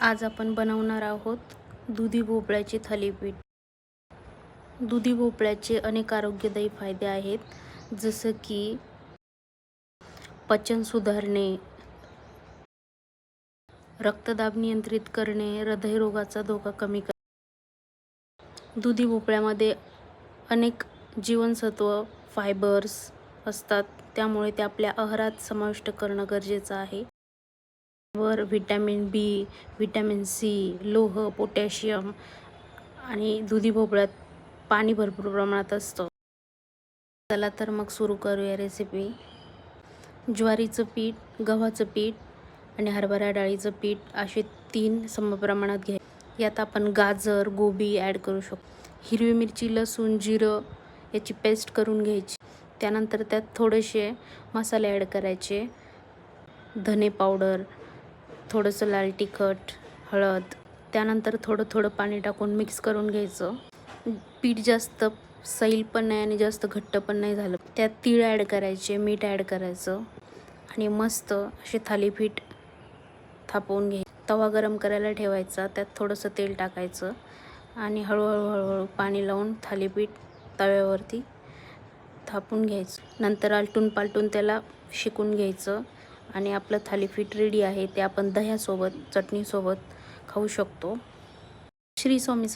आज आपण बनवणार आहोत दुधी भोपळ्याचे थालीपीठ। दुधी भोपळ्याचे अनेक आरोग्यदायी फायदे आहेत, जसं की पचन सुधारणे, रक्तदाब नियंत्रित करणे, हृदयरोगाचा धोका कमी करणे। दुधी भोपळ्यामध्ये अनेक जीवनसत्व, फायबर्स असतात, त्यामुळे ते आपल्या आहारात समाविष्ट करणं गरजेचं आहे। व्हिटॅमिन बी, व्हिटॅमिन सी, लोह, पोटॅशियम आणि दुधी भोपळ्यात पाणी भरपूर प्रमाणात असतं। चला तर मग सुरू करूया रेसिपी। ज्वारीचं पीठ, गव्हाचं पीठ आणि हरभरा डाळीचं पीठ असे 3 समप्रमाणात घ्या। यात आपण गाजर, गोबी ॲड करू शकतो। हिरवी मिरची, लसूण, जिरं याची पेस्ट करून घ्यायची। त्यानंतर त्यात थोडेसे मसाले ॲड करायचे, धने पावडर, थोडंसं लाल तिखट, हळद। त्यानंतर थोडं पाणी टाकून मिक्स करून घ्यायचं। पीठ जास्त सैल पण नाही आणि जास्त घट्ट पण नाही झालं। त्यात तीळ ॲड करायचे, मीठ ॲड करायचं आणि मस्त असे थालीपीठ थापवून घ्यायचे। तवा गरम करायला ठेवायचा, त्यात थोडंसं तेल टाकायचं आणि हळूहळू पाणी लावून थालीपीठ तव्यावरती थापून घ्यायचं। नंतर आलटून पालटून त्याला शेकून घ्यायचं आणि आपलं थालीपीठ रेडी आहे। ते आपण दह्यासोबत, चटणीसोबत खाऊ शकतो। श्री स्वामी